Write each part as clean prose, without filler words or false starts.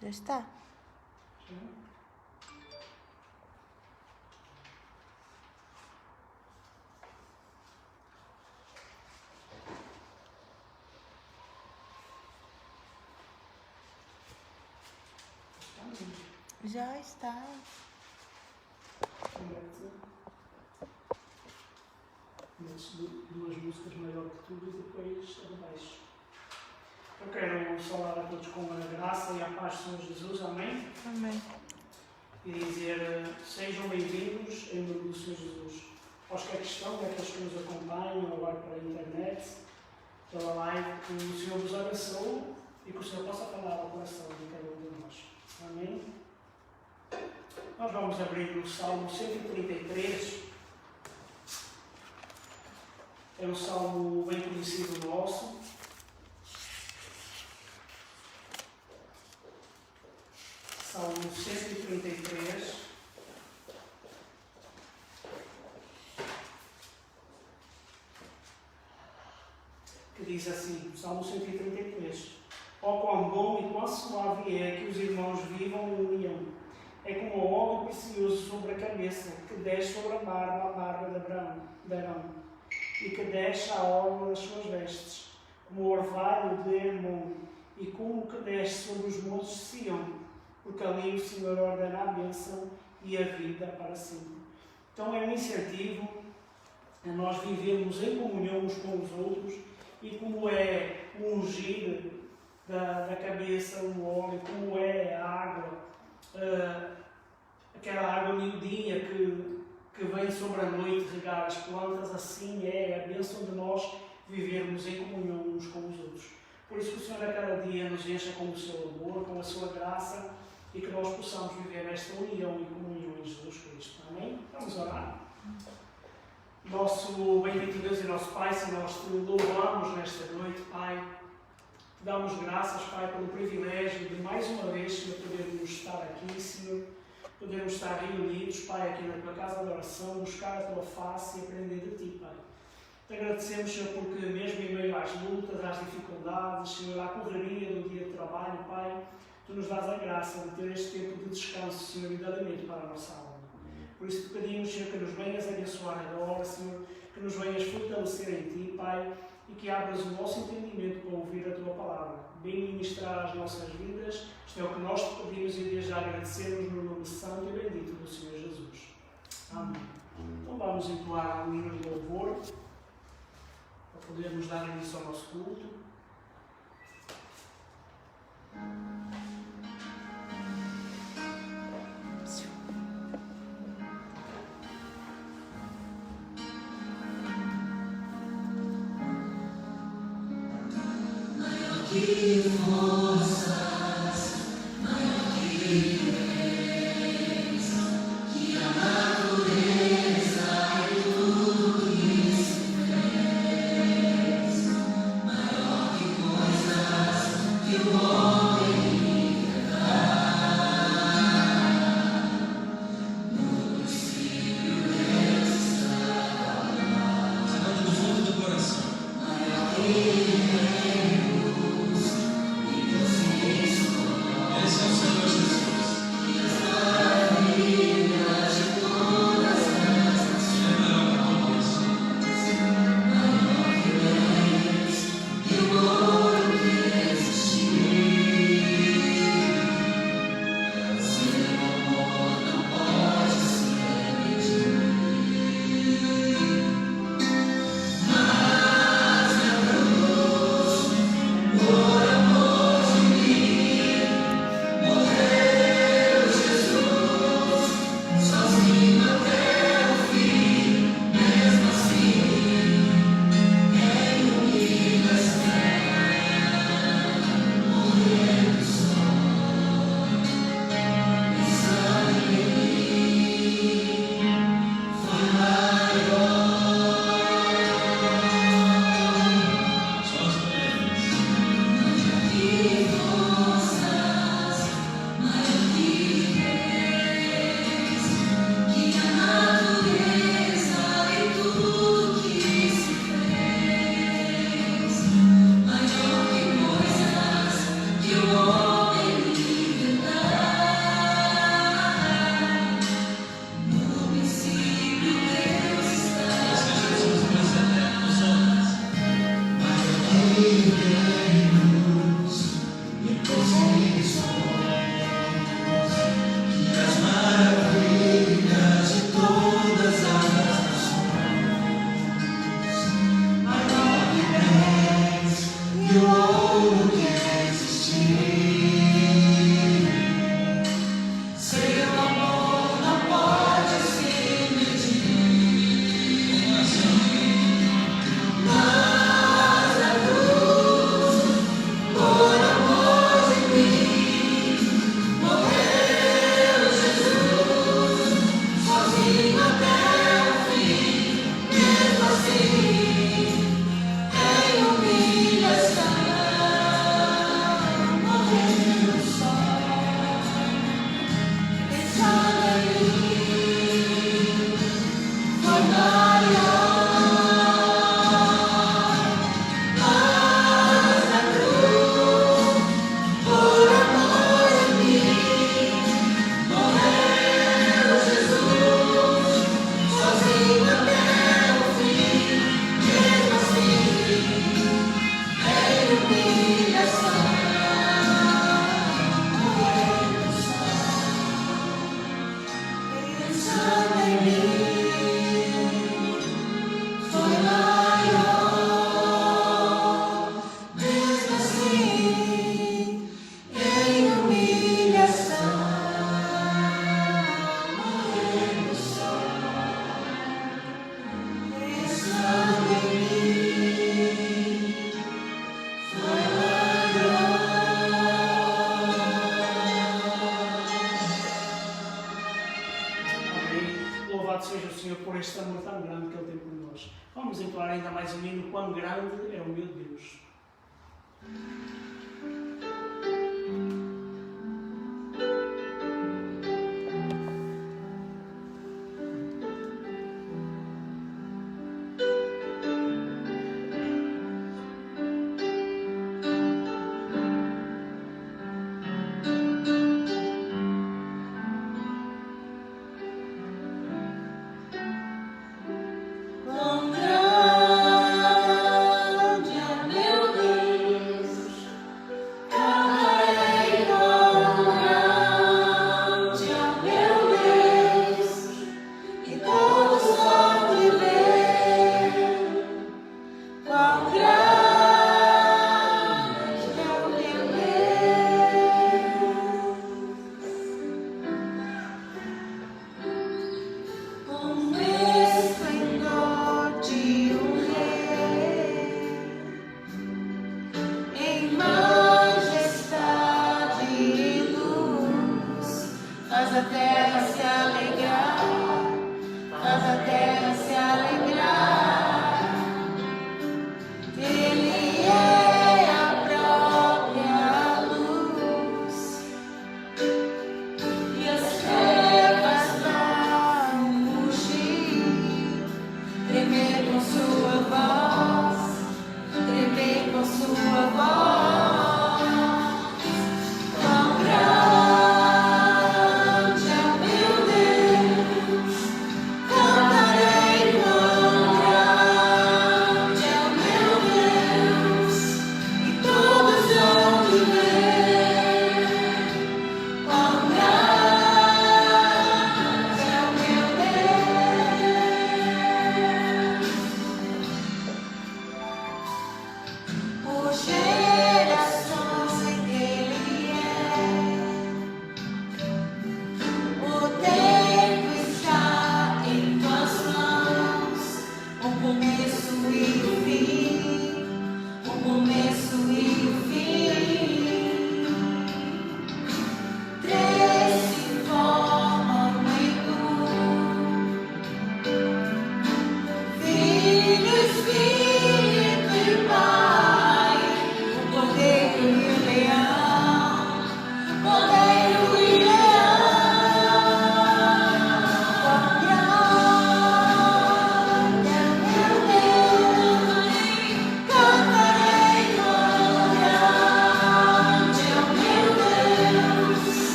Já está. Já está. Duas músicas maior que tudo e depois abaixo. Eu quero saudar a todos com a graça e a paz do Senhor Jesus, amém? Amém. E dizer, sejam bem-vindos em nome do Senhor Jesus. Aos que aqui estão, aqueles que nos acompanham agora pela internet, pela live, que o Senhor vos abençoe e que o Senhor possa falar ao coração de cada um de nós. Amém? Nós vamos abrir o Salmo 133. É um salmo bem conhecido nosso. Salmo 133. Que diz assim, Salmo 133. Ó quão bom e quão suave é que os irmãos vivam em união. É como o óleo precioso sobre a cabeça, que desce sobre a barba de Arão, e que desce a orla das suas vestes, como o orvalho de Hermon, e como que desce sobre os montes de Sião, porque ali o Senhor ordena a bênção e a vida para sempre. Então é um incentivo a nós vivermos em comunhão uns com os outros, e como é o ungir da cabeça, o óleo, como é a água, aquela água miudinha que vem sobre a noite regar as plantas, assim é a bênção de nós vivermos em comunhão uns com os outros. Por isso que o Senhor a cada dia nos encha com o seu amor, com a sua graça, e que nós possamos viver esta união e comunhão em Jesus Cristo. Amém? Vamos orar. Nosso bendito Deus e nosso Pai, se nós te louvamos nesta noite, Pai, te damos graças, Pai, pelo privilégio de mais uma vez, Senhor, podermos estar aqui, Senhor, podermos estar reunidos, Pai, aqui na tua casa de oração, buscar a tua face e aprender de ti, Pai. Te agradecemos, Senhor, porque mesmo em meio às lutas, às dificuldades, Senhor, à correria do dia de trabalho, Pai, tu nos dás a graça de ter este tempo de descanso, Senhor, e de alimento para a nossa alma. Por isso te pedimos, Senhor, que nos venhas abençoar agora, Senhor, que nos venhas fortalecer em ti, Pai, e que abras o nosso entendimento para ouvir a tua palavra. Bem ministrar as nossas vidas, isto é o que nós te pedimos e desde já agradecemos no nome santo e bendito do Senhor Jesus. Amém. Então vamos entoar um hino de louvor, para podermos dar início ao nosso culto. Que forças, maior que reis, que a natureza e tudo isso fez, maior que coisas que o homem dá. No princípio estava, sacando do fundo do coração, maior que mas a cruz Louvado seja o Senhor por este amor tão grande que Ele tem por nós. Vamos entoar ainda mais um hino, quão grande é o meu Deus. Quão grande é meu Deus.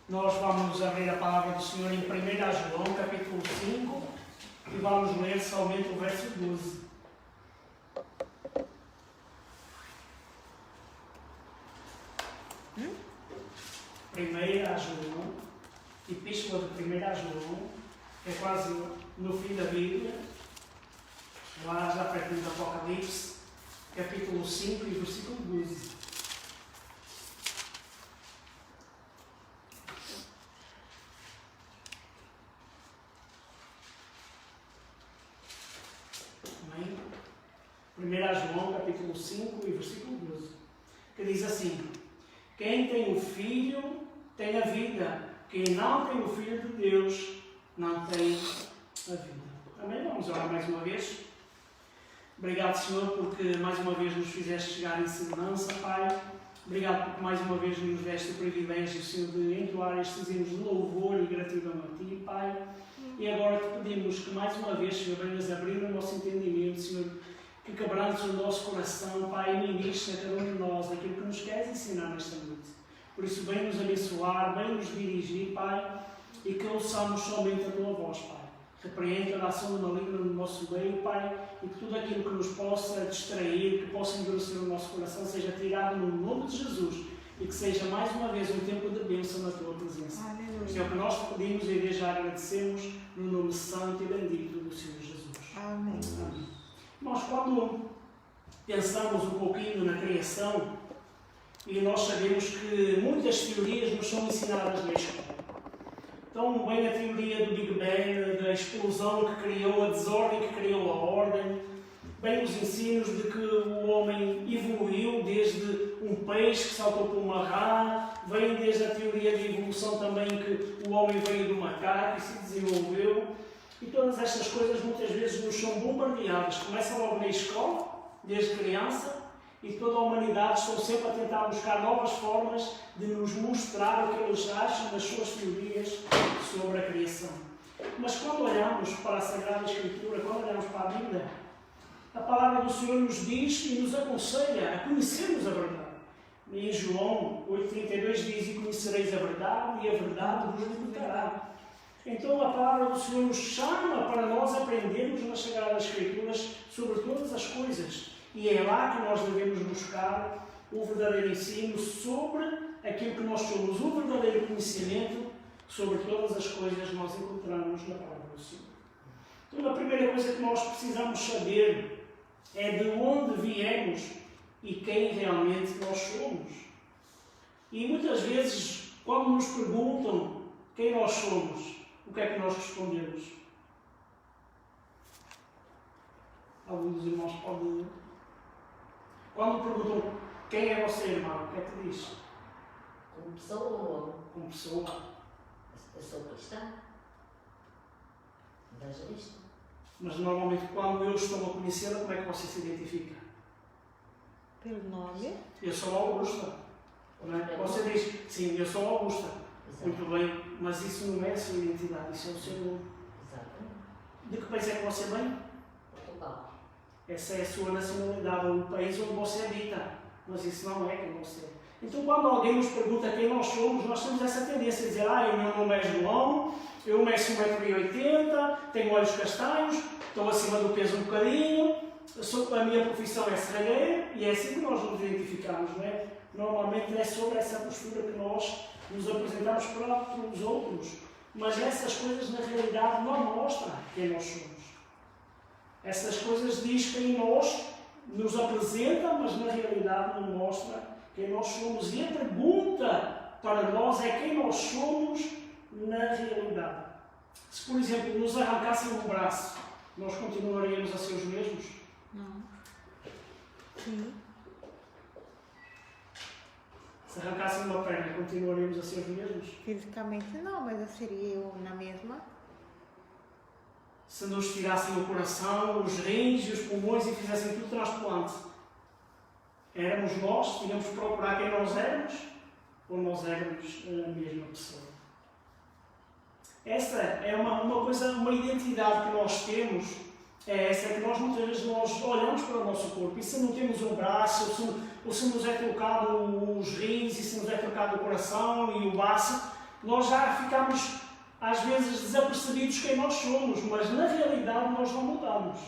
Nós vamos abrir a palavra do Senhor em 1 João, capítulo 5, e vamos ler somente o verso 12. Primeira João, Epístola de 1 João, é quase no fim da Bíblia, lá já perto do Apocalipse, capítulo 5 e versículo 12. Amém? 1 João, capítulo 5 e versículo 12, que diz assim: quem tem o Filho tem a vida, quem não tem o Filho de Deus não tem a vida. Amém? Vamos orar mais uma vez. Obrigado, Senhor, porque mais uma vez nos fizeste chegar em segurança, Pai. Obrigado porque mais uma vez nos deste o privilégio, Senhor, de entoar estes hinos de louvor e gratidão a Ti, Pai. E agora te pedimos que mais uma vez, Senhor, venhas abrir o nosso entendimento, Senhor, que quebrantes o nosso coração, Pai, e ministra a cada um de nós aquilo que nos queres ensinar nesta noite. Por isso, vem nos abençoar, vem nos dirigir, Pai, e que ouçamos somente a Tua voz, Pai. Repreende a ação do maligno no nosso meio, Pai, e que tudo aquilo que nos possa distrair, que possa endurecer o nosso coração, seja tirado no nome de Jesus e que seja mais uma vez um tempo de bênção na Tua presença. Aleluia. É o que nós te pedimos e desde já agradecemos no nome santo e bendito do Senhor Jesus. Amém. Amém. Nós, quando pensamos um pouquinho na criação, e nós sabemos que muitas teorias nos são ensinadas na escola. Então, bem a teoria do Big Bang, da explosão que criou a desordem, que criou a ordem, bem os ensinos de que o homem evoluiu desde um peixe que saltou por uma rã, vem desde a teoria de evolução também que o homem veio do macaco e se desenvolveu. E todas estas coisas muitas vezes nos são bombardeadas. Começa logo na escola, desde criança, e toda a humanidade estão sempre a tentar buscar novas formas de nos mostrar o que eles acham das suas teorias sobre a criação. Mas quando olhamos para a Sagrada Escritura, quando olhamos para a Bíblia, a palavra do Senhor nos diz e nos aconselha a conhecermos a verdade. Em João 8,32 diz: e conhecereis a verdade, e a verdade vos libertará. Então a palavra do Senhor nos chama para nós aprendermos nas Sagradas Escrituras sobre todas as coisas. E é lá que nós devemos buscar o verdadeiro ensino sobre aquilo que nós somos, o verdadeiro conhecimento sobre todas as coisas que nós encontramos na palavra do Senhor. Então a primeira coisa que nós precisamos saber é de onde viemos e quem realmente nós somos. E muitas vezes, quando nos perguntam quem nós somos, o que é que nós respondemos? Alguns dos irmãos podem... Quando perguntam quem é você, irmão, o que é que diz? Como pessoa ou homem? Como pessoa. Eu sou cristã. Evangelista. Mas normalmente quando eu estou a conhecê-la, como é que você se identifica? Pelo nome? Eu sou Augusta. Não é? Você diz, sim, eu sou Augusta. Exato. Muito bem, mas isso não é a sua identidade, isso é o seu nome. Exatamente. De que país é que você vem? Portugal. Essa é a sua nacionalidade, o país onde você habita. Mas isso não é quem você é. Então, quando alguém nos pergunta quem nós somos, nós temos essa tendência a dizer: o meu nome é João, eu meço 1,80 m, tenho olhos castanhos, estou acima do peso um bocadinho, a minha profissão é serralheiro, e é assim que nós nos identificamos, não é? Normalmente é sobre essa postura que nós nos apresentamos para os outros. Mas essas coisas, na realidade, não mostram quem nós somos. Essas coisas diz quem nós nos apresenta, mas na realidade não mostra quem nós somos. E a pergunta para nós é quem nós somos na realidade. Se, por exemplo, nos arrancassem um braço, nós continuaríamos a ser os mesmos? Não. Sim. Se arrancassem uma perna, continuaríamos a ser os mesmos? Fisicamente não, mas eu seria eu na mesma. Se nos tirassem o coração, os rins e os pulmões e fizessem tudo transplante, éramos nós? Tínhamos que procurar quem nós éramos? Ou nós éramos a mesma pessoa? Essa é uma coisa, uma identidade que nós temos, é essa, que nós muitas vezes olhamos para o nosso corpo e se não temos um braço, ou se nos é trocado os rins e se nos é trocado o coração e o baço, nós já ficamos, às vezes, desapercebidos quem nós somos, mas na realidade nós não mudamos.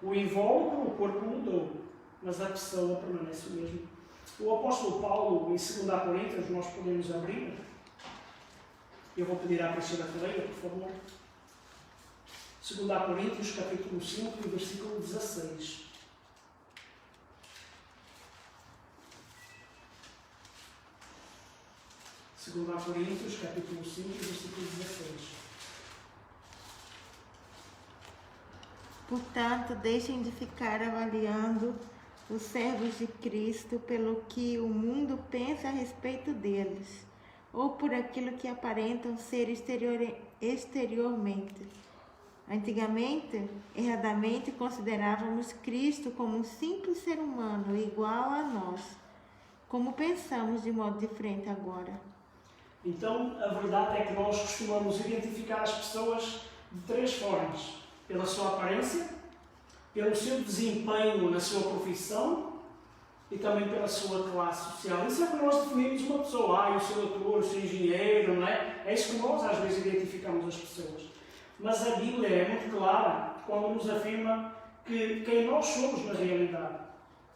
O invólucro, o corpo mudou, mas a pessoa permanece o mesmo. O apóstolo Paulo, em 2 Coríntios, nós podemos abrir. Eu vou pedir à Priscila Ferreira, por favor. 2 Coríntios, capítulo 5, versículo 16. Segundo Coríntios, capítulo 5, versículo 16. Portanto, deixem de ficar avaliando os servos de Cristo pelo que o mundo pensa a respeito deles, ou por aquilo que aparentam ser exteriormente. Antigamente, erradamente considerávamos Cristo como um simples ser humano, igual a nós. Como pensamos de modo diferente agora? Então, a verdade é que nós costumamos identificar as pessoas de 3 formas. Pela sua aparência, pelo seu desempenho na sua profissão e também pela sua classe social. Isso é como nós definimos uma pessoa. O seu doutor, o seu engenheiro, não é? É isso que nós às vezes identificamos as pessoas. Mas a Bíblia é muito clara quando nos afirma que quem nós somos na realidade.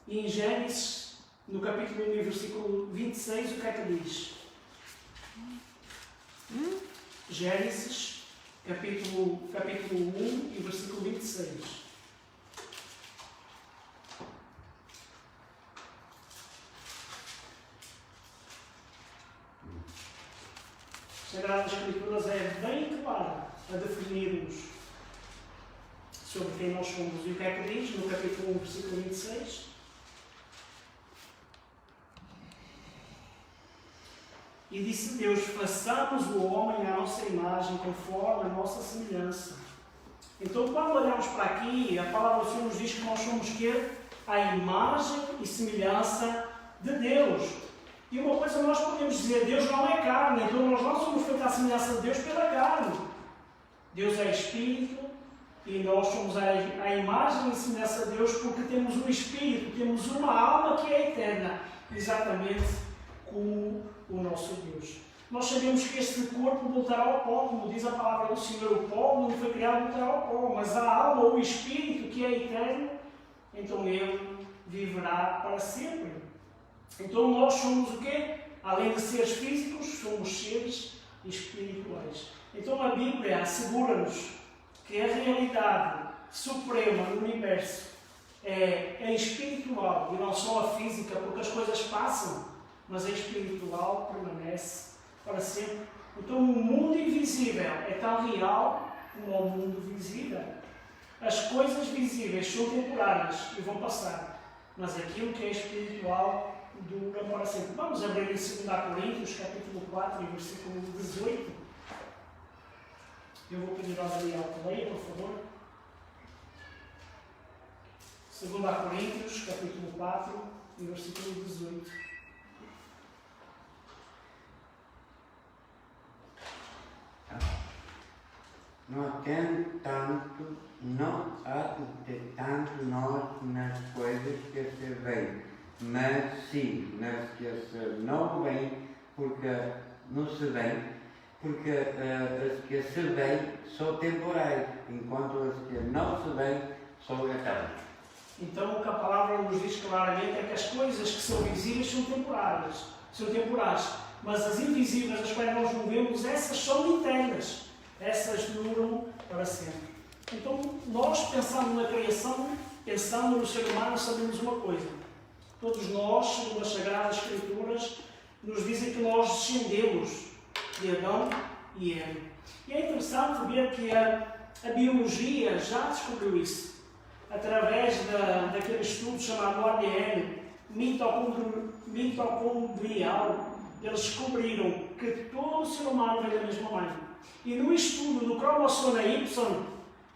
E em Gênesis, no capítulo 1, versículo 26, o que é que diz? Gênesis, capítulo 1 e versículo 26. As Sagradas Escrituras é bem clara a definir-nos sobre quem nós somos. E o que é que diz no capítulo 1, versículo 26? E disse Deus: façamos o homem à nossa imagem, conforme a nossa semelhança. Então, quando olhamos para aqui, a palavra do Senhor nos diz que nós somos quê? A imagem e semelhança de Deus. E uma coisa nós podemos dizer: Deus não é carne, então nós não somos feitos à semelhança de Deus pela carne. Deus é Espírito e nós somos a imagem e semelhança de Deus porque temos um Espírito, temos uma alma que é eterna, exatamente como o nosso Deus. Nós sabemos que este corpo voltará ao pó, como diz a palavra do Senhor. O pó não foi criado para voltar ao pó, mas a alma ou o Espírito que é eterno, então ele viverá para sempre. Então nós somos o quê? Além de seres físicos, somos seres espirituais. Então a Bíblia assegura-nos que a realidade suprema do universo é espiritual e não só a física, porque as coisas passam, mas a espiritual permanece para sempre. Então o mundo invisível é tão real como o mundo visível. As coisas visíveis são temporárias e vão passar, mas aquilo que é espiritual dura para sempre. Vamos abrir em 2 Coríntios, capítulo 4, versículo 18. Eu vou pedir ao Daniel que leia, por favor. 2 Coríntios, capítulo 4, versículo 18. No atentando nós nas coisas que se veem, mas sim nas que se não veem, porque não se veem, porque as que se veem são temporais, enquanto as que não se veem são eternas. Então o que a palavra nos diz claramente é que as coisas que são visíveis são temporais, mas as invisíveis, as quais nós não vemos, essas são eternas. Essas duram para sempre. Então, nós pensando na criação, pensando no ser humano, sabemos uma coisa. Todos nós, segundo as Sagradas Escrituras, nos dizem que nós descendemos de Adão e Eva. E é interessante ver que a biologia já descobriu isso. Através daquele estudo chamado ADN mitocondrial, eles descobriram que todo o ser humano vem da mesma mãe. E no estudo do cromossomo Y,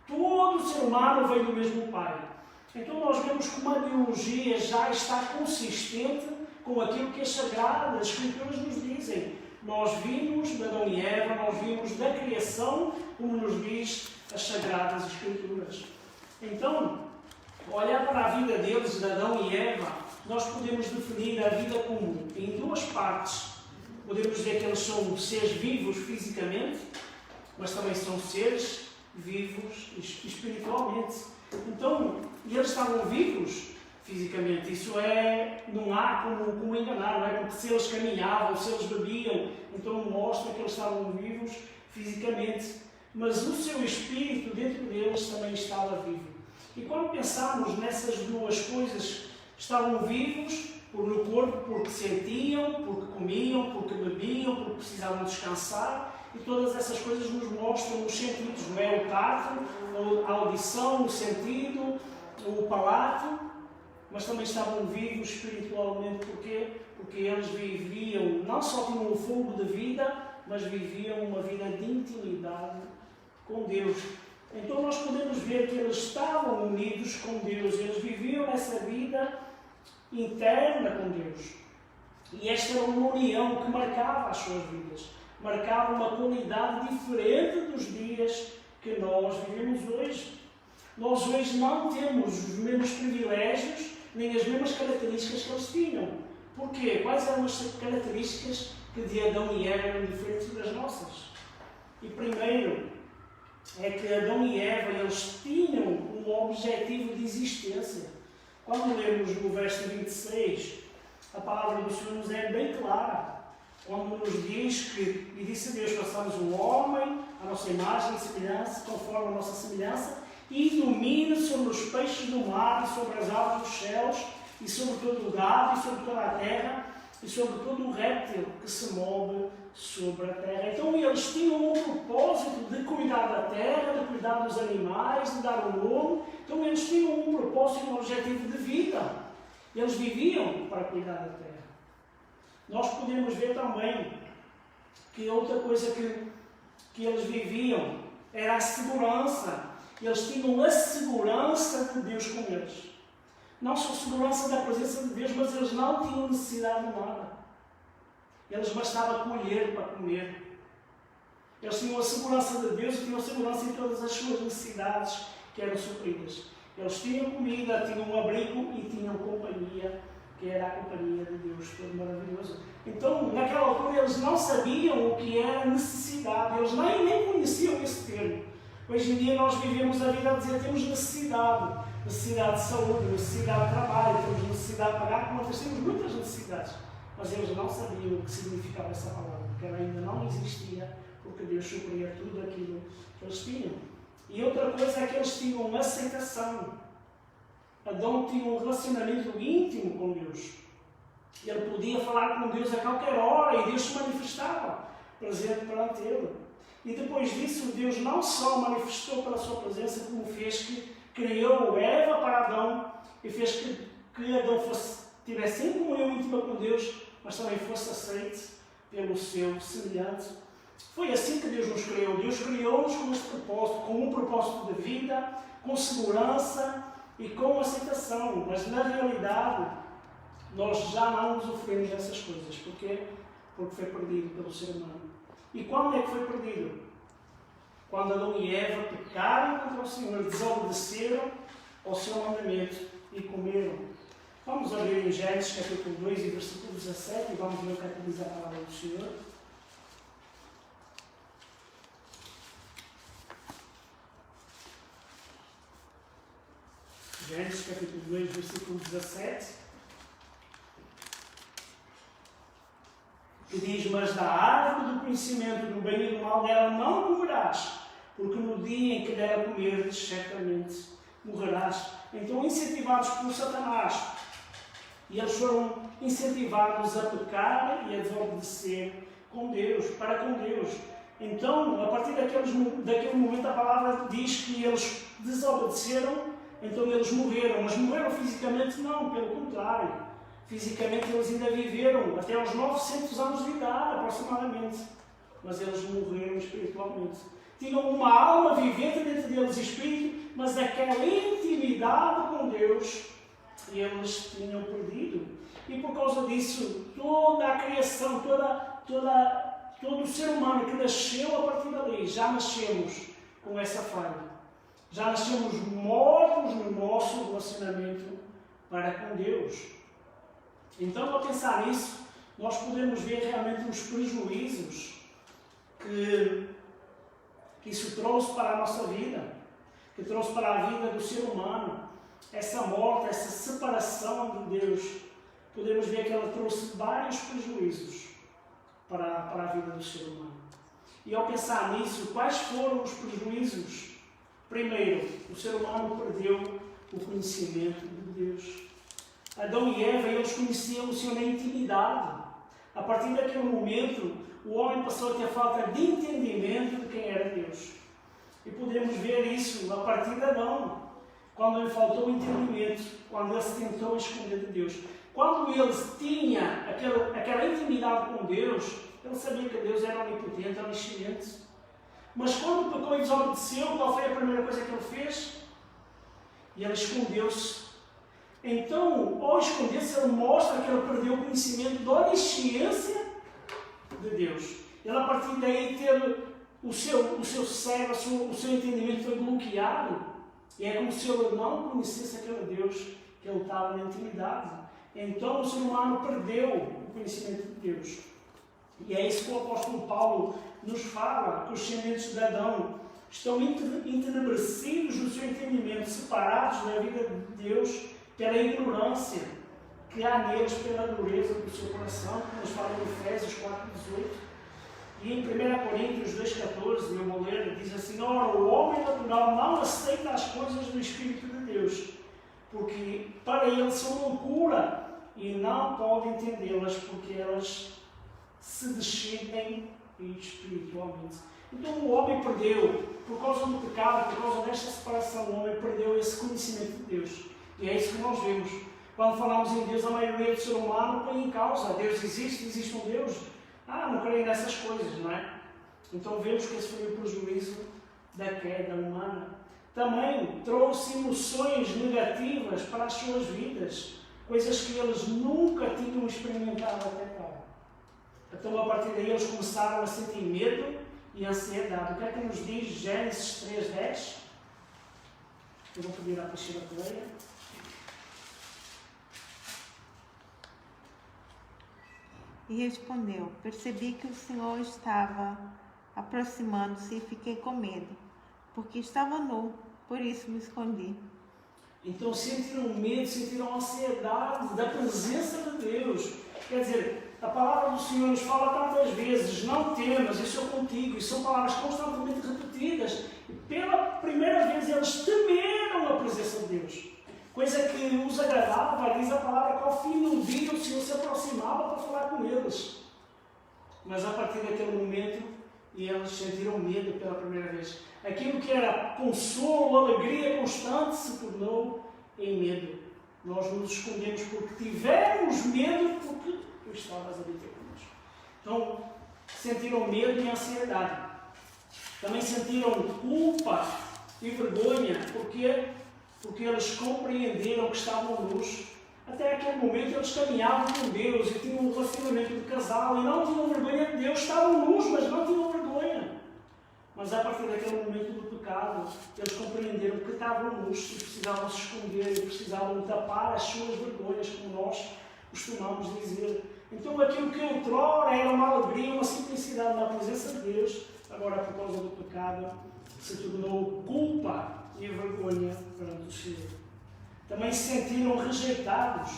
todo o ser humano vem do mesmo pai. Então nós vemos como a biologia já está consistente com aquilo que as Sagradas Escrituras nos dizem. Nós vimos de Adão e Eva, nós vimos da criação, como nos diz as Sagradas Escrituras. Então, olhar para a vida deles, de Adão e Eva, nós podemos definir a vida comum em duas partes. podemos dizer que eles são seres vivos fisicamente, mas também são seres vivos espiritualmente. Então, eles estavam vivos fisicamente. Isso não há como enganar, não é? Porque se eles caminhavam, se eles bebiam, então mostra que eles estavam vivos fisicamente. Mas o seu espírito dentro deles também estava vivo. E quando pensamos nessas duas coisas, estavam vivos no corpo porque sentiam, porque comiam, porque bebiam, porque precisavam descansar, e todas essas coisas nos mostram os sentidos, não é? O tato, a audição, o sentido, o palato, mas também estavam vivos espiritualmente. Porquê? Porque eles viviam, não só tinham o fogo de vida, mas viviam uma vida de intimidade com Deus. Então nós podemos ver que eles estavam unidos com Deus, eles viviam essa vida interna com Deus. E esta era uma união que marcava as suas vidas, marcava uma qualidade diferente dos dias que nós vivemos hoje. Nós hoje não temos os mesmos privilégios, nem as mesmas características que eles tinham. Porquê? Quais eram as características que de Adão e Eva eram diferentes das nossas? E primeiro, é que Adão e Eva, eles tinham um objetivo de existência. Quando lemos no verso 26, a palavra do Senhor nos é bem clara, quando nos diz que, e disse Deus, façamos um homem, à nossa imagem e semelhança, conforme a nossa semelhança, e domine sobre os peixes do mar, e sobre as aves dos céus, e sobre todo o gado, e sobre toda a terra, e sobre todo o réptil que se move sobre a terra. Então eles tinham um propósito de cuidar da terra, de cuidar dos animais, de dar um nome. Então eles tinham um propósito e um objetivo de vida. Eles viviam para cuidar da terra. Nós podemos ver também que outra coisa que eles viviam era a segurança. Eles tinham a segurança de Deus com eles. Não só segurança da presença de Deus, mas eles não tinham necessidade de nada. Eles bastava colher para comer. Eles tinham a segurança de Deus e tinham a segurança em todas as suas necessidades que eram supridas. Eles tinham comida, tinham um abrigo e tinham companhia, que era a companhia de Deus, todo maravilhoso. Então, naquela altura, eles não sabiam o que era necessidade. Eles nem conheciam esse termo. Hoje em dia nós vivemos a vida a dizer que temos necessidade. Necessidade de saúde, necessidade de trabalho, temos necessidade de pagar contas, temos muitas necessidades. Mas eles não sabiam o que significava essa palavra, porque ela ainda não existia, porque Deus supria tudo aquilo que eles tinham. E outra coisa é que eles tinham aceitação. Adão tinha um relacionamento íntimo com Deus. Ele podia falar com Deus a qualquer hora e Deus se manifestava presente perante ele. E depois disso, Deus não só manifestou pela sua presença, como fez que criou Eva para Adão e fez que Adão tivesse em comunhão íntima com Deus, mas também fosse aceite pelo seu semelhante. Foi assim que Deus nos criou. Deus criou-nos com este propósito, com um propósito de vida, com segurança e com aceitação. Mas na realidade, nós já não usufruímos dessas coisas. Porquê? Porque foi perdido pelo ser humano. E quando é que foi perdido? Quando Adão e Eva pecaram contra o Senhor, desobedeceram ao seu mandamento e comeram. Vamos abrir em Gênesis capítulo 2 e versículo 17 e vamos ver o que é que diz a palavra do Senhor. Gênesis capítulo 2, versículo 17. Que diz, mas da árvore do conhecimento do bem e do mal dela não comerás, porque no dia em que dela comerdes, certamente morrerás. Então, incentivados por Satanás, e eles foram incentivados a pecar e a desobedecer com Deus, para com Deus. Então, a partir daquele momento, a palavra diz que eles desobedeceram, então eles morreram. Mas morreram fisicamente? Não, pelo contrário. Fisicamente eles ainda viveram até aos 900 anos de idade, aproximadamente. Mas eles morreram espiritualmente. Tinham uma alma vivente dentro deles, espírito, mas aquela intimidade com Deus eles tinham perdido. E por causa disso, toda a criação, todo o ser humano que nasceu a partir dali, já nascemos com essa falha. Já nascemos mortos no nosso relacionamento para com Deus. Então, ao pensar nisso, nós podemos ver realmente os prejuízos que isso trouxe para a nossa vida, que trouxe para a vida do ser humano, essa morte, essa separação de Deus. Podemos ver que ela trouxe vários prejuízos para a vida do ser humano. E ao pensar nisso, quais foram os prejuízos? Primeiro, o ser humano perdeu o conhecimento de Deus. Adão e Eva, eles conheciam o Senhor na intimidade. A partir daquele momento, o homem passou a ter falta de entendimento de quem era Deus. E podemos ver isso a partir de Adão, quando lhe faltou o entendimento, quando ele se tentou esconder de Deus. Quando ele tinha aquela intimidade com Deus, ele sabia que Deus era onipotente, onisciente. Mas quando pecou e desobedeceu, qual foi a primeira coisa que ele fez? E ele escondeu-se. Então, ao esconder-se, ele mostra que ele perdeu o conhecimento da onisciência de Deus. Ele, a partir daí, teve o seu cérebro, o seu entendimento foi bloqueado. E é como se ele não conhecesse aquele Deus que ele estava na intimidade. Então, o ser humano perdeu o conhecimento de Deus. E é isso que o apóstolo Paulo nos fala, que os descendentes de Adão estão entenebrecidos no seu entendimento, separados da vida de Deus pela ignorância que há neles, pela dureza do seu coração, que nos fala em Efésios 4,18. E em 1 Coríntios 2,14, eu vou ler, diz assim: ora, o homem natural não aceita as coisas do Espírito de Deus, porque para ele são loucura e não pode entendê-las, porque elas se descendem espiritualmente. Então o homem perdeu, por causa do pecado, por causa desta separação, o homem perdeu esse conhecimento de Deus. E é isso que nós vemos. Quando falamos em Deus, a maioria do ser humano põe em causa: Deus existe um Deus? Não creio nessas coisas, não é? Então vemos que esse foi o prejuízo da queda humana. Também trouxe emoções negativas para as suas vidas, coisas que eles nunca tinham experimentado até agora. Então, a partir daí, eles começaram a sentir medo e ansiedade. O que é que nos diz Gênesis 3:10? Eu vou pedir à Priscila que leia. E respondeu: percebi que o Senhor estava aproximando-se e fiquei com medo, porque estava nu, por isso me escondi. Então sentiram medo, sentiram ansiedade da presença de Deus. Quer dizer, a palavra do Senhor nos fala tantas vezes: não temas, eu sou contigo. E são palavras constantemente repetidas. E pela primeira vez eles temeram a presença de Deus. Coisa que os agradava, diz a palavra, que ao fim do dia o Senhor se aproximava para falar com eles. Mas a partir daquele momento, eles sentiram medo pela primeira vez. Aquilo que era consolo, alegria constante, se tornou em medo. Nós nos escondemos porque tivemos medo, porque tu estavas ali conosco. Então, sentiram medo e ansiedade. Também sentiram culpa e vergonha, porque eles compreenderam que estavam nus. Até aquele momento eles caminhavam com Deus e tinham um relacionamento de casal e não tinham vergonha de Deus. Estavam nus, mas não tinham vergonha. Mas a partir daquele momento do pecado, eles compreenderam que estavam nus e precisavam se esconder e precisavam tapar as suas vergonhas, como nós costumamos dizer. Então aquilo que outrora era uma alegria, uma simplicidade na presença de Deus, agora por causa do pecado, se tornou culpa e vergonha perante o Senhor. Também se sentiram rejeitados.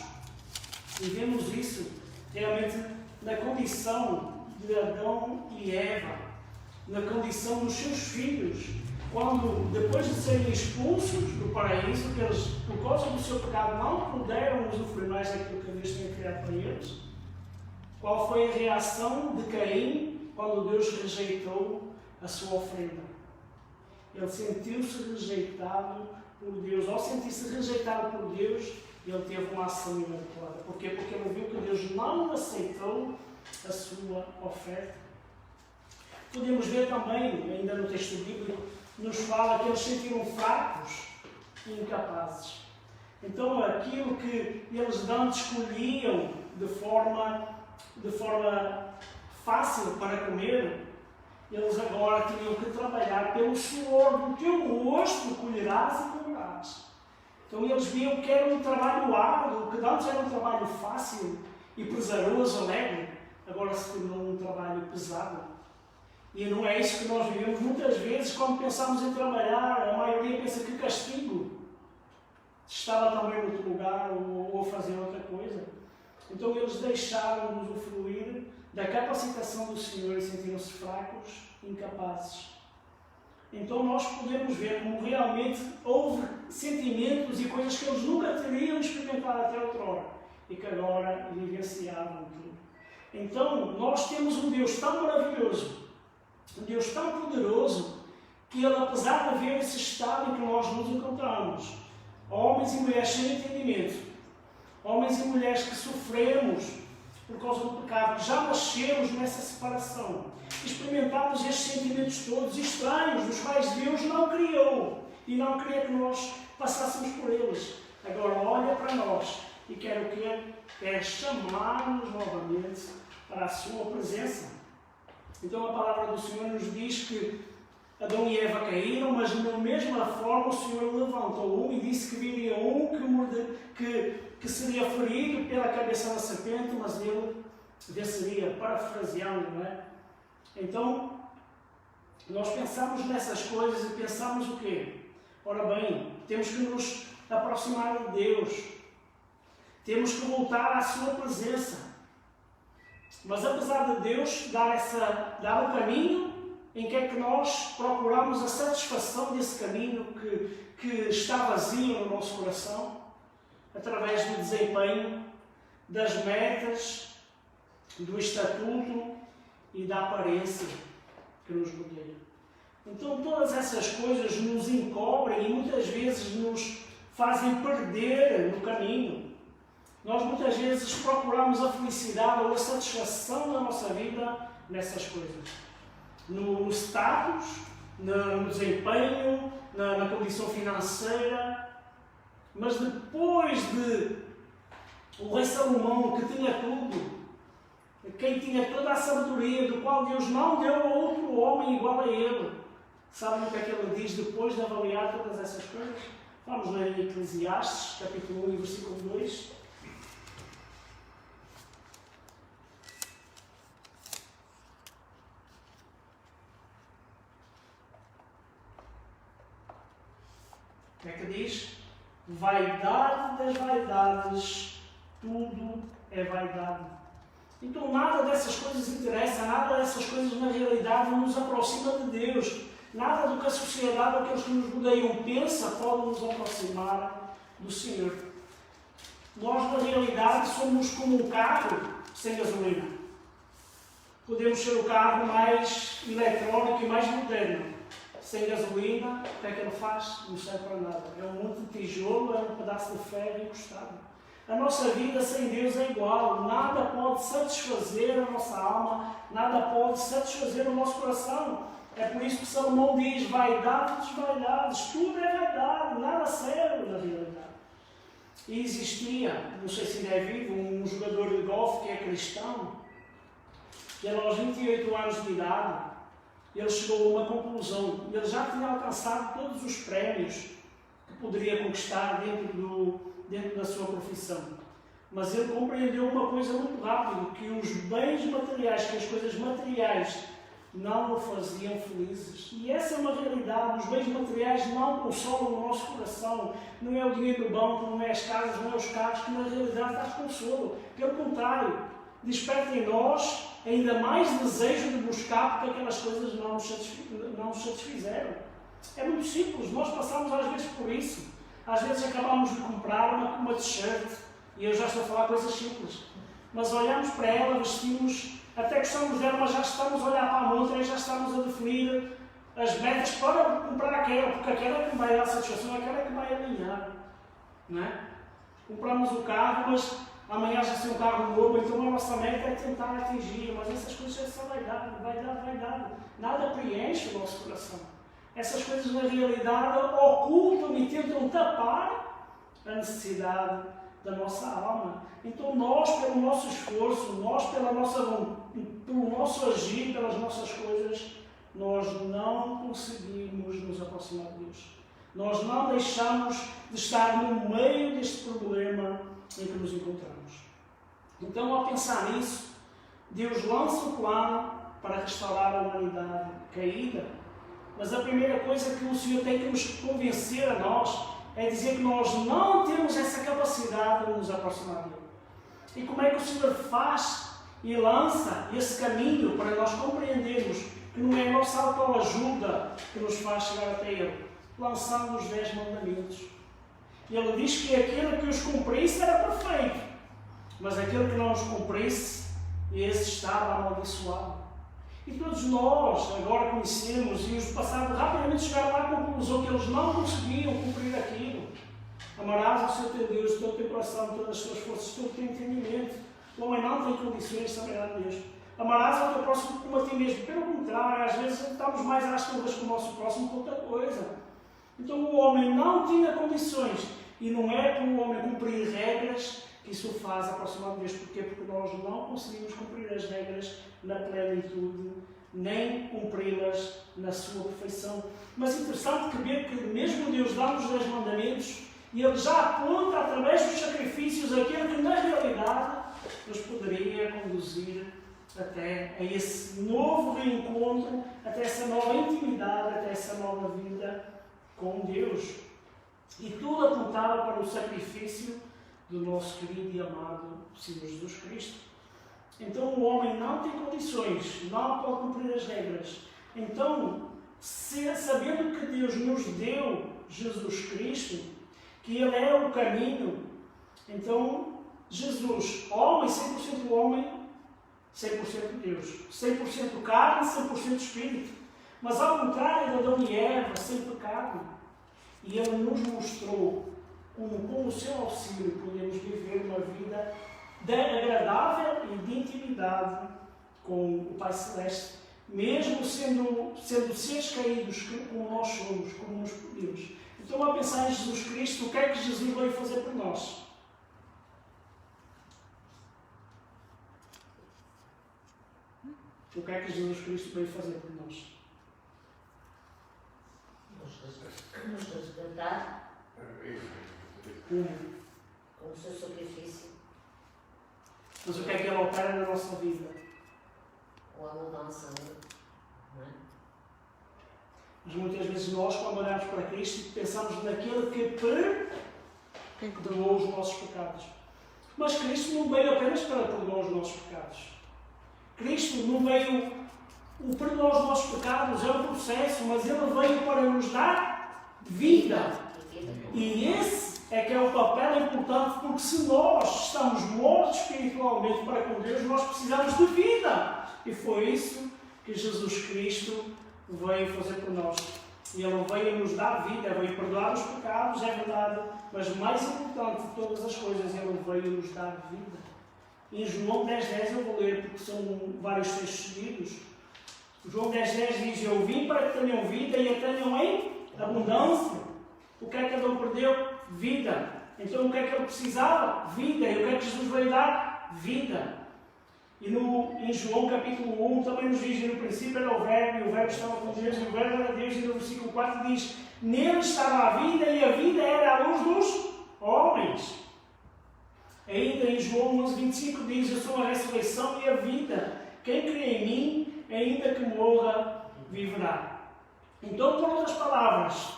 E vemos isso realmente na condição de Adão e Eva, na condição dos seus filhos, quando depois de serem expulsos do paraíso, que eles, por causa do seu pecado, não puderam usufruir mais daquilo que Deus tinha criado para eles. Qual foi a reação de Caim quando Deus rejeitou a sua ofrenda? Ele sentiu-se rejeitado por Deus. Ao sentir-se rejeitado por Deus, ele teve uma ação inadequada. Porquê? Porque ele viu que Deus não aceitou a sua oferta. Podemos ver também, ainda no texto bíblico, nos fala que eles sentiram fracos e incapazes. Então, aquilo que eles antes escolhiam de forma fácil para comer, eles agora tinham que trabalhar pelo suor do teu rosto, colherás e comerás. Então eles viam que era um trabalho árduo, que antes era um trabalho fácil e prazeroso, alegre. agora se tornou um trabalho pesado. E não é isso que nós vivemos. Muitas vezes, quando pensamos em trabalhar, a maioria pensa que castigo. Estava também no outro lugar ou fazer outra coisa. Então eles deixaram-nos usufruir da capacitação do Senhor e sentiram-se fracos, incapazes. Então nós podemos ver como realmente houve sentimentos e coisas que eles nunca teriam experimentado até outrora e que agora vivenciavam tudo. Então nós temos um Deus tão maravilhoso, um Deus tão poderoso, que Ele, apesar de haver esse estado em que nós nos encontramos, homens e mulheres sem entendimento, homens e mulheres que sofremos por causa do pecado, que já nascemos nessa separação, experimentamos estes sentimentos todos estranhos, dos quais Deus não criou e não queria que nós passássemos por eles. Agora olha para nós e quer o quê? Quer chamar-nos novamente para a sua presença. Então a palavra do Senhor nos diz que Adão e Eva caíram, mas da mesma forma o Senhor levantou um e disse que viria um que seria ferido pela cabeça da serpente, mas ele venceria, parafraseando, não é? Então, nós pensamos nessas coisas e pensamos o quê? Ora bem, temos que nos aproximar de Deus, temos que voltar à sua presença. Mas apesar de Deus dar o caminho, em que é que nós procuramos a satisfação desse caminho que está vazio no nosso coração? Através do desempenho, das metas, do estatuto e da aparência que nos rodeia. Então todas essas coisas nos encobrem e muitas vezes nos fazem perder no caminho. Nós muitas vezes procuramos a felicidade ou a satisfação da nossa vida nessas coisas. No status, no desempenho, na condição financeira. Mas depois de o rei Salomão, que tinha tudo, quem tinha toda a sabedoria, do qual Deus não deu a outro homem igual a ele, sabem o que é que ele diz depois de avaliar todas essas coisas? Vamos ler em Eclesiastes, capítulo 1, versículo 2. O que é que diz? Vaidade das vaidades, tudo é vaidade. Então nada dessas coisas interessa, nada dessas coisas na realidade nos aproxima de Deus. Nada do que a sociedade, aqueles que nos rodeiam, pensa, pode nos aproximar do Senhor. Nós na realidade somos como um carro sem gasolina. Podemos ser o carro mais eletrónico e mais moderno. Sem gasolina, o que é que ele faz? Não serve para nada. É um monte de tijolo, é um pedaço de ferro encostado. A nossa vida sem Deus é igual. Nada pode satisfazer a nossa alma, nada pode satisfazer o nosso coração. É por isso que Salomão diz, vaidade dos vaidades, tudo é vaidade, nada serve na realidade. E existia, não sei se ainda é vivo, um jogador de golfe que é cristão, que ele aos 28 anos de idade, ele chegou a uma conclusão. Ele já tinha alcançado todos os prémios que poderia conquistar dentro da sua profissão. Mas ele compreendeu uma coisa muito rápido, que os bens materiais, que as coisas materiais não o faziam felizes. E essa é uma realidade. Os bens materiais não consolam o nosso coração. Não é o dinheiro do banco, não é as casas, não é os carros, que na realidade dá consolo. Pelo contrário, desperta em nós ainda mais desejo de buscar, porque aquelas coisas não nos satisfizeram. É muito simples, nós passamos às vezes por isso. Às vezes acabamos de comprar uma t-shirt, e eu já estou a falar coisas simples, mas olhamos para ela, vestimos, até gostamos dela, mas já estamos a olhar para a outra e já estamos a definir as metas para comprar aquela, porque aquela é que vai dar satisfação, aquela é que vai alinhar. Não é? Compramos o carro, mas amanhã já ser um carro novo, então a nossa meta é tentar atingir, mas essas coisas é só vaidade. Nada preenche o nosso coração. Essas coisas na realidade ocultam e tentam tapar a necessidade da nossa alma. Então nós, pelo nosso esforço, nós pelo nosso agir, pelas nossas coisas, nós não conseguimos nos aproximar de Deus. Nós não deixamos de estar no meio deste problema em que nos encontramos. Então, ao pensar nisso, Deus lança o plano para restaurar a humanidade caída. Mas a primeira coisa que o Senhor tem que nos convencer a nós é dizer que nós não temos essa capacidade de nos aproximar dele. E como é que o Senhor faz e lança esse caminho para nós compreendermos que não é a nossa autoajuda que nos faz chegar até Ele? Lançando os 10 mandamentos. E Ele diz que aquele que os cumprisse era perfeito, mas aquele que não os cumprisse, esse estava amaldiçoado. E todos nós agora conhecemos e os do passado rapidamente chegaram lá à conclusão que eles não conseguiam cumprir aquilo. Amarás ao Senhor teu Deus de todo o teu coração, de todas as tuas forças, de todo o teu entendimento. O homem não tem condições de saber a Deus. Amarás ao teu próximo como a ti mesmo. Pelo contrário, às vezes estamos mais às turras com o nosso próximo que outra coisa. Então o homem não tinha condições. E não é por o homem cumprir regras que isso o faz aproximar de Deus. Porquê? Porque nós não conseguimos cumprir as regras na plenitude, nem cumpri-las na sua perfeição. Mas interessante que ver que mesmo Deus dá-nos os 10 mandamentos e Ele já aponta através dos sacrifícios aquilo que na realidade nos poderia conduzir até a esse novo reencontro, até essa nova intimidade, até essa nova vida com Deus. E tudo apontava para o sacrifício do nosso querido e amado Senhor Jesus Cristo. Então o homem não tem condições, não pode cumprir as regras. Então, sabendo que Deus nos deu Jesus Cristo, que Ele é o caminho, então Jesus, homem, 100% homem, 100% Deus, 100% carne, 100% espírito. Mas ao contrário de Adão e Eva, sem pecado. E Ele nos mostrou como com o seu auxílio podemos viver uma vida agradável e de intimidade com o Pai Celeste, mesmo sendo seres caídos como nós somos, como nos podemos. Então, a pensar em Jesus Cristo, o que é que Jesus veio fazer por nós? O que é que Jesus Cristo veio fazer por nós? Nos resgatar com o seu sacrifício. Mas o que é que Ele opera na nossa vida? O amor da nossa vida, não é? Mas muitas vezes nós, quando olhamos para Cristo, pensamos naquele que perdoou os nossos pecados. Mas Cristo não veio apenas para perdoar os nossos pecados. Cristo não veio perdoar os nossos pecados, é um processo, mas Ele veio para nos dar vida. E esse é que é o papel importante, porque se nós estamos mortos espiritualmente para com Deus, nós precisamos de vida. E foi isso que Jesus Cristo veio fazer por nós. E Ele veio nos dar vida, veio perdoar os pecados, é verdade, mas mais importante de todas as coisas, Ele veio nos dar vida. Em João 10,10 eu vou ler, porque são vários textos seguidos. João 10,10 diz: eu vim para que tenham vida e a tenham em abundância. O que é que Adão perdeu? Vida. Então o que é que ele precisava? Vida. E o que é que Jesus veio dar? Vida. E em João capítulo 1 também nos diz: no princípio era o Verbo, e o Verbo estava com Deus, e o Verbo era Deus. E no versículo 4 diz: nele estava a vida, e a vida era a luz dos homens. Ainda em João 11,25 diz: eu sou a ressurreição e a vida. Quem crê em mim, ainda que morra, viverá. Então, por outras palavras,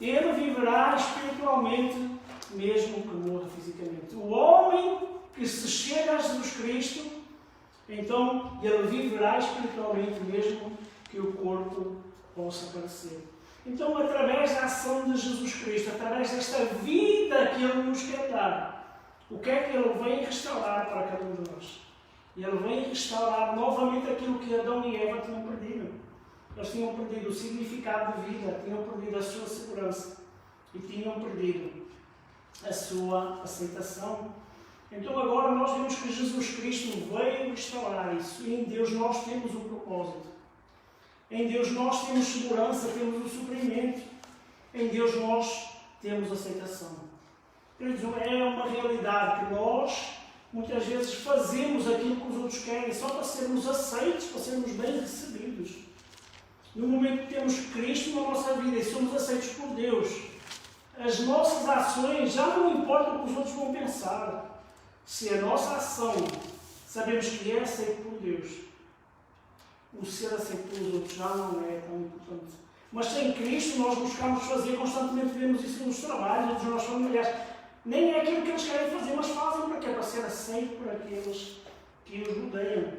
ele viverá espiritualmente, mesmo que morra fisicamente. O homem que se chega a Jesus Cristo, então ele viverá espiritualmente, mesmo que o corpo possa aparecer. Então, através da ação de Jesus Cristo, através desta vida que Ele nos quer dar, o que é que Ele vem restaurar para cada um de nós? Ele vem restaurar novamente aquilo que Adão e Eva tinham perdido. Eles tinham perdido o significado de vida, tinham perdido a sua segurança e tinham perdido a sua aceitação. Então agora nós vemos que Jesus Cristo veio restaurar isso. E em Deus nós temos um propósito. Em Deus nós temos segurança, temos o suprimento. Em Deus nós temos aceitação. É uma realidade que nós muitas vezes fazemos aquilo que os outros querem só para sermos aceitos, para sermos bem recebidos. No momento que temos Cristo na nossa vida e somos aceitos por Deus, as nossas ações já não importam o que os outros vão pensar. Se a nossa ação sabemos que é aceito por Deus. O ser aceito pelos outros já não é tão importante. Mas sem Cristo nós buscamos fazer, constantemente vemos isso nos trabalhos, nos nossos familiares. Nem é aquilo que eles querem fazer, mas fazem para quê? Para ser aceito por aqueles que os rodeiam.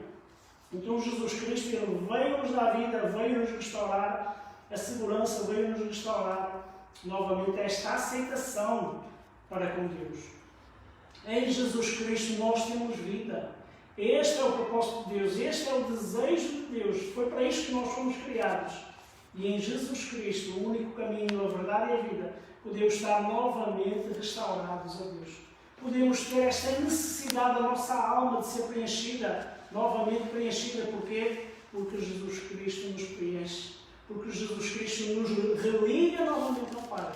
Então Jesus Cristo, Ele veio-nos dar vida, veio-nos restaurar a segurança, veio-nos restaurar novamente esta aceitação para com Deus. Em Jesus Cristo nós temos vida. Este é o propósito de Deus, este é o desejo de Deus. Foi para isto que nós fomos criados. E em Jesus Cristo, o único caminho, a verdade e a vida, podemos estar novamente restaurados a Deus. Podemos ter esta necessidade da nossa alma de ser preenchida, novamente preenchida. Porquê? Porque Jesus Cristo nos preenche. Porque Jesus Cristo nos religa novamente ao Pai.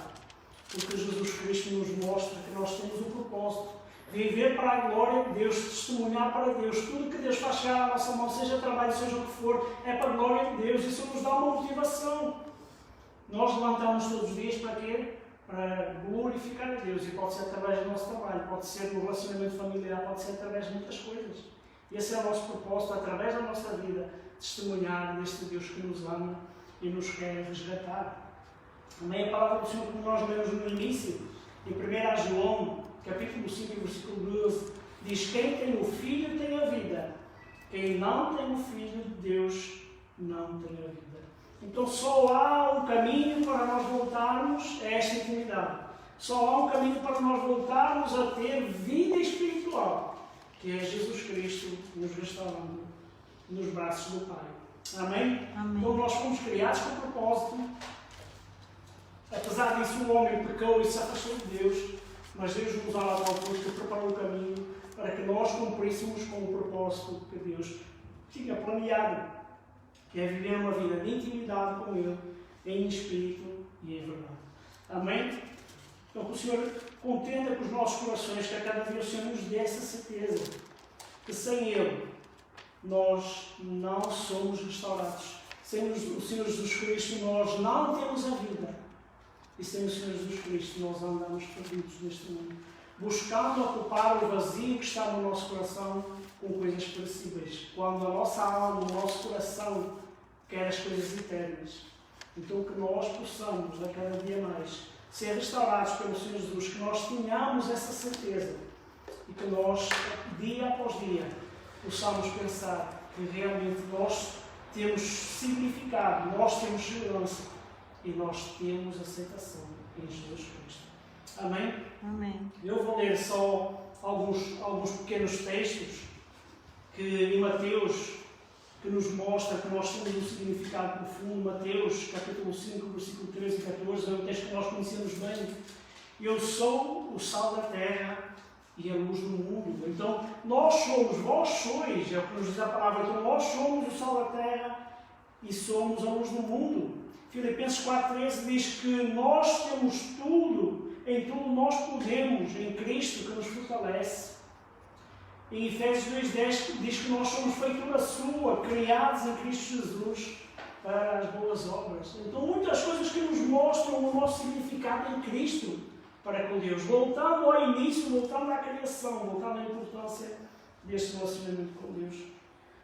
Porque Jesus Cristo nos mostra que nós temos o propósito de viver para a glória de Deus, testemunhar para Deus. Tudo que Deus faz chegar à nossa mão, seja trabalho, seja o que for, é para a glória de Deus. Isso nos dá uma motivação. Nós levantamos todos os dias para quê? Para glorificar a Deus. E pode ser através do nosso trabalho, pode ser no relacionamento familiar, pode ser através de muitas coisas. Esse é o nosso propósito, através da nossa vida, testemunhar deste Deus que nos ama e nos quer resgatar. Também a palavra do Senhor, como nós lemos no início, em 1 João, capítulo 5, versículo 12, diz: quem tem o Filho tem a vida, quem não tem o Filho de Deus não tem a vida. Então só há um caminho para nós voltarmos a esta intimidade. Só há um caminho para nós voltarmos a ter vida espiritual, que é Jesus Cristo nos restaurando nos braços do Pai. Amém? Amém. Então nós fomos criados com o propósito. Apesar disso, o homem pecou e se afastou de Deus, mas Deus nos dá a tal cruz que preparou o caminho para que nós cumpríssemos com o propósito que Deus tinha planeado, que é viver uma vida de intimidade com Ele, em espírito e em verdade. Amém? Então que o Senhor contenda com os nossos corações, que a cada dia o Senhor nos dê essa certeza, que sem Ele nós não somos restaurados. Sem o Senhor Jesus Cristo nós não temos a vida. E sem o Senhor Jesus Cristo nós andamos perdidos neste mundo, buscando ocupar o vazio que está no nosso coração com coisas perecíveis, quando a nossa alma, o nosso coração quer as coisas eternas. Então que nós possamos, a cada dia mais, ser restaurados pelo Senhor Jesus, que nós tenhamos essa certeza e que nós, dia após dia, possamos pensar que realmente nós temos significado, nós temos segurança e nós temos aceitação em Jesus Cristo. Amém? Amém. Eu vou ler só alguns pequenos textos que em Mateus, que nos mostra que nós temos um significado profundo. Mateus, capítulo 5, versículo 13 e 14, é um texto que nós conhecemos bem. Eu sou o sal da terra e a luz do mundo. Então, nós somos, vós sois, é o que nos diz a palavra, então nós somos o sal da terra e somos a luz do mundo. Filipenses 4,13 diz que nós temos tudo, em tudo nós podemos, em Cristo que nos fortalece. Em Efésios 2,10 diz que nós somos feitura sua, criados em Cristo Jesus para as boas obras. Então muitas coisas que nos mostram o nosso significado em Cristo para com Deus. Voltando ao início, voltando à criação, voltando à importância deste relacionamento com Deus.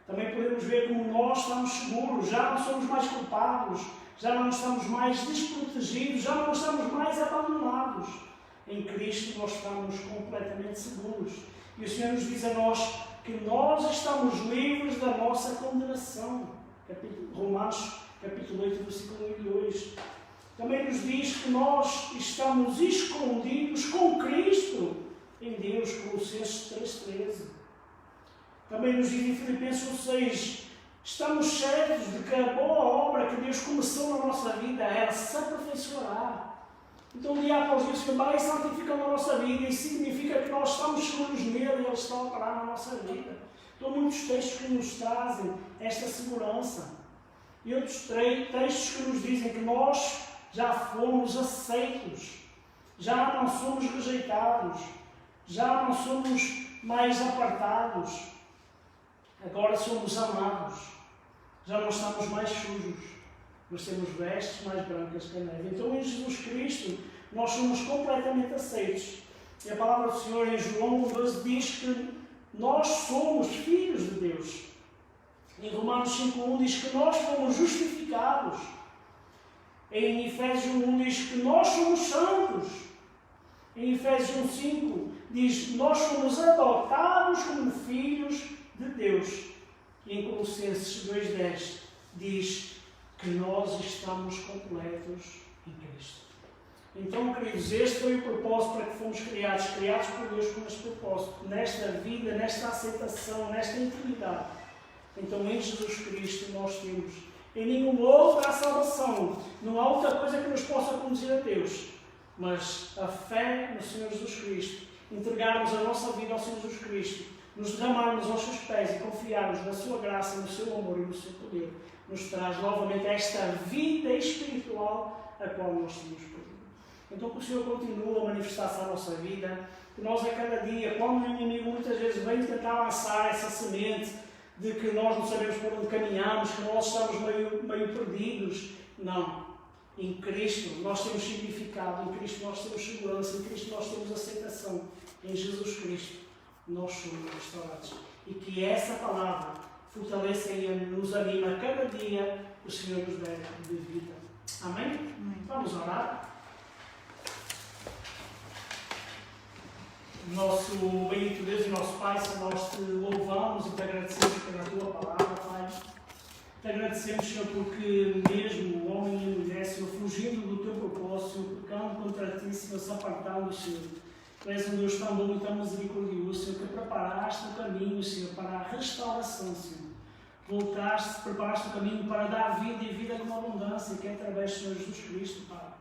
Também podemos ver como nós estamos seguros, já não somos mais culpados, já não estamos mais desprotegidos, já não estamos mais abandonados. Em Cristo nós estamos completamente seguros. E o Senhor nos diz a nós que nós estamos livres da nossa condenação. Romanos capítulo 8, versículo 1 e 2. Também nos diz que nós estamos escondidos com Cristo em Deus, Colossenses 3,13. Também nos diz em Filipenses 6, estamos certos de que a boa obra que Deus começou na nossa vida, ela se aperfeiçoará. Então, dia após dia, o Senhor vai santificando a nossa vida e significa que nós estamos seguros nele e Ele está a operar na nossa vida. Então, muitos textos que nos trazem esta segurança. E outros textos que nos dizem que nós já fomos aceitos, já não somos rejeitados, já não somos mais apartados, agora somos amados, já não estamos mais sujos. Nós temos vestes mais brancas que a neve. Então, em Jesus Cristo, nós somos completamente aceitos. E a palavra do Senhor em João 12 diz que Nós somos filhos de Deus. Em Romanos 5.1 diz que nós fomos justificados. Em Efésios 1 diz que nós somos santos. Em Efésios 1.5 diz que nós somos adotados como filhos de Deus. E em Colossenses 2.10 diz que nós estamos completos em Cristo. Então, queridos, este foi o propósito para que fomos criados por Deus com este propósito, nesta vida, nesta aceitação, nesta intimidade. Então, em Jesus Cristo nós temos, em nenhuma outra salvação, não há outra coisa que nos possa conduzir a Deus, mas a fé no Senhor Jesus Cristo, entregarmos a nossa vida ao Senhor Jesus Cristo, nos derramarmos aos seus pés e confiarmos na sua graça, no seu amor e no seu poder, nos traz novamente esta vida espiritual a qual nós temos pedido. Então que o Senhor continue a manifestar-se à nossa vida, que nós a cada dia, quando o inimigo muitas vezes vem tentar lançar essa semente de que nós não sabemos por onde caminhamos, que nós estamos meio perdidos, não. Em Cristo nós temos significado, em Cristo nós temos segurança, em Cristo nós temos aceitação, em Jesus Cristo nós somos restaurados. E que essa palavra fortaleça e nos anima a cada dia o Senhor nos dê de vida. Amém? Amém. Vamos orar. Nosso bendito Deus e nosso Pai, se nós te louvamos e te agradecemos pela tua palavra, Pai. Te agradecemos, Senhor, porque mesmo o homem e a mulher, Senhor, fugindo do teu propósito, pecando contra ti, Senhor, se apartando, Senhor. Tu és um Deus tão bom e tão misericordioso, Senhor, que preparaste o caminho, Senhor, para a restauração, Senhor. Preparaste o caminho para dar vida e vida com abundância, que é através do Senhor Jesus Cristo, Pai.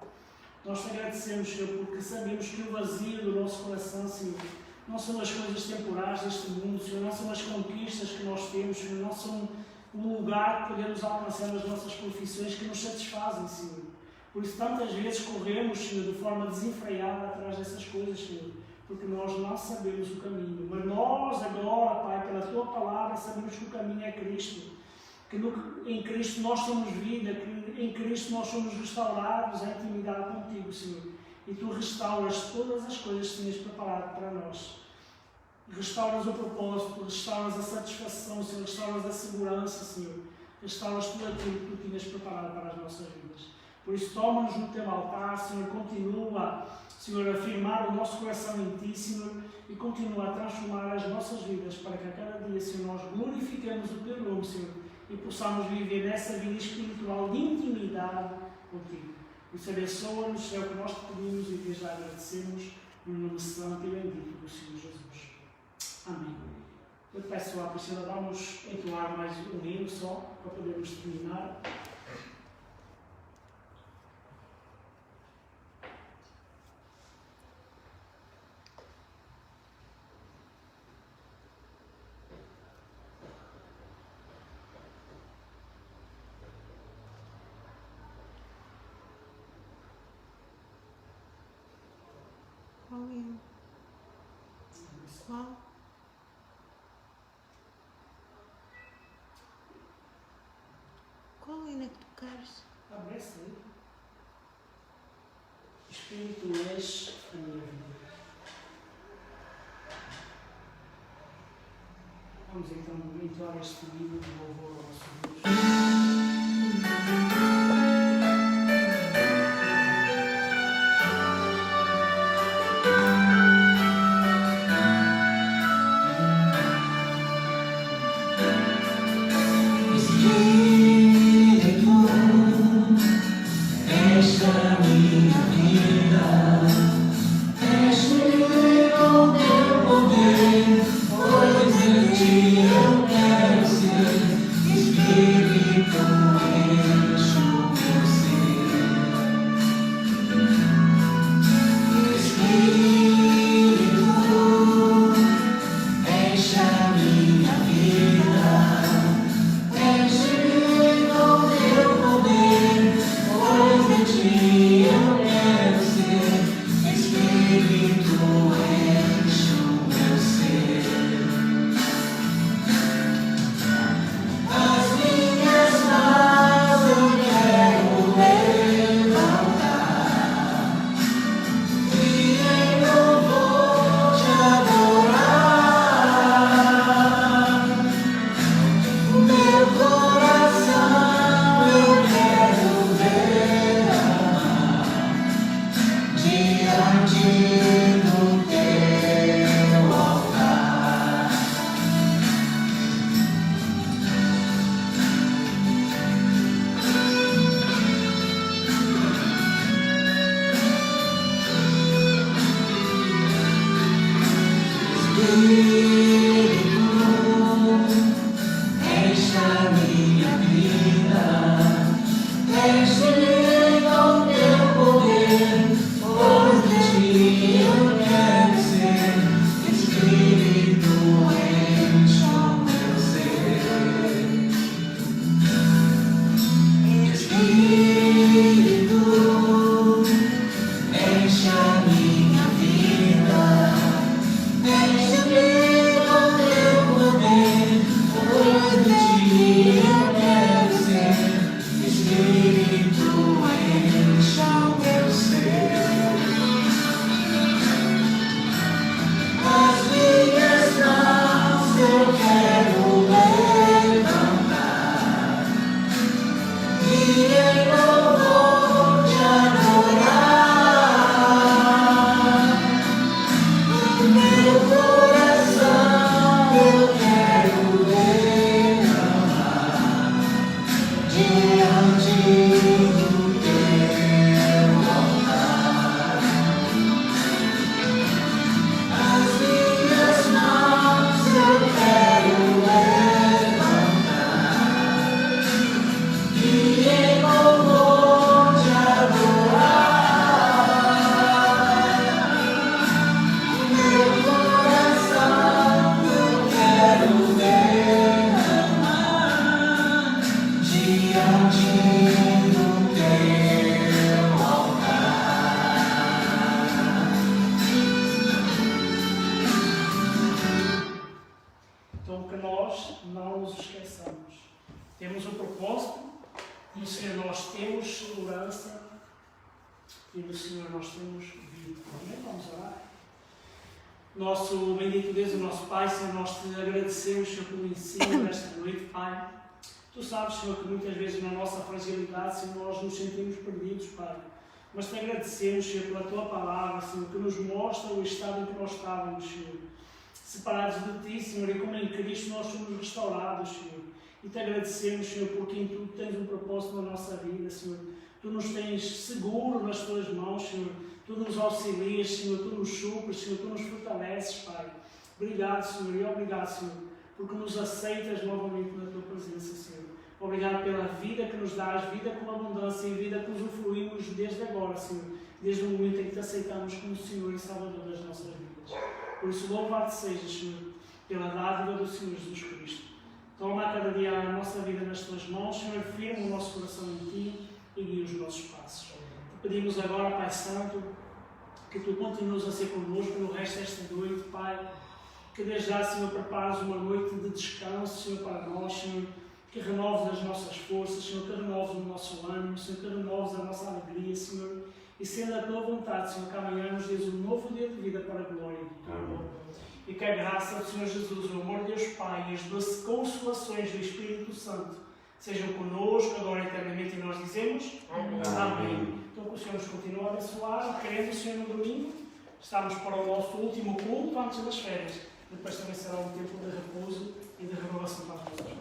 Nós te agradecemos, Senhor, porque sabemos que o vazio do nosso coração, Senhor, não são as coisas temporais deste mundo, Senhor, não são as conquistas que nós temos, Senhor, não são o lugar que podemos alcançar nas nossas profissões que nos satisfazem, Senhor. Por isso, tantas vezes corremos, Senhor, de forma desenfreada atrás dessas coisas, Senhor, porque nós não sabemos o caminho. Mas nós, agora, Pai, pela Tua Palavra, sabemos que o caminho é Cristo. Que em Cristo nós somos vida, que em Cristo nós somos restaurados à intimidade contigo, Senhor. E Tu restauras todas as coisas que tinhas preparado para nós. Restauras o propósito, restauras a satisfação, Senhor, restauras a segurança, Senhor. Restauras tudo aquilo que Tu tinhas preparado para as nossas vidas. Por isso, toma-nos no Teu altar, Senhor, continua, Senhor, a firmar o nosso coração em Ti, Senhor, e continua a transformar as nossas vidas para que a cada dia, Senhor, nós glorifiquemos o Teu nome, Senhor, e possamos viver nessa vida espiritual de intimidade contigo. Por isso, abençoa-nos, é o que nós te pedimos e desde já agradecemos no nome santo e bendito do Senhor Jesus. Amém. Eu te peço à Priscila, vamos entoar mais um hino só, para podermos terminar. Qual hino? Qual? Qual hino é que tu queres? Abre essa aí. Espírito, és a minha vida. Vamos então entoar este hino de louvor ao nosso Deus. Então que nós não nos esqueçamos. Temos um propósito, no Senhor nós temos segurança e no Senhor nós temos vida. Amém? Vamos orar. Nosso bendito Deus e nosso Pai, Senhor, nós te agradecemos, Senhor, pelo ensino nesta noite, Pai. Tu sabes, Senhor, que muitas vezes na nossa fragilidade, Senhor, nós nos sentimos perdidos, Pai. Mas te agradecemos, Senhor, pela Tua palavra, Senhor, que nos mostra o estado em que nós estávamos, Senhor. Separados de Ti, Senhor, e como em Cristo nós somos restaurados, Senhor. E te agradecemos, Senhor, porque em Tu tens um propósito na nossa vida, Senhor. Tu nos tens seguro nas Tuas mãos, Senhor. Tu nos auxilias, Senhor. Tu nos supres, Senhor. Tu nos fortaleces, Pai. Obrigado, Senhor, e obrigado, Senhor, porque nos aceitas novamente na Tua presença, Senhor. Obrigado pela vida que nos dás, vida com abundância e vida que usufruímos desde agora, Senhor. Desde o momento em que te aceitamos como Senhor e Salvador das nossas vidas. Por isso, louvado seja, Senhor, pela dádiva do Senhor Jesus Cristo. Toma a cada dia a nossa vida nas Tuas mãos, Senhor, firma o nosso coração em Ti e guia os nossos passos. Te pedimos agora, Pai Santo, que Tu continues a ser connosco pelo resto desta noite, Pai. Que desde já, Senhor, prepares uma noite de descanso, Senhor, para nós, Senhor. Que renoves as nossas forças, Senhor, que renoves o nosso ânimo, Senhor, que renoves a nossa alegria, Senhor. E sendo a Tua vontade, Senhor, que amanhã nos dês um novo dia de vida para a glória do Teu nome. E que a graça do Senhor Jesus, o amor de Deus Pai e as doces consolações do Espírito Santo sejam conosco agora eternamente, e nós dizemos Amém. Amém. Então que o Senhor nos continue a abençoar, querendo o Senhor no domingo. Estamos para o nosso último culto antes das férias. Depois também será um tempo de repouso e de renovação para as nossas vidas.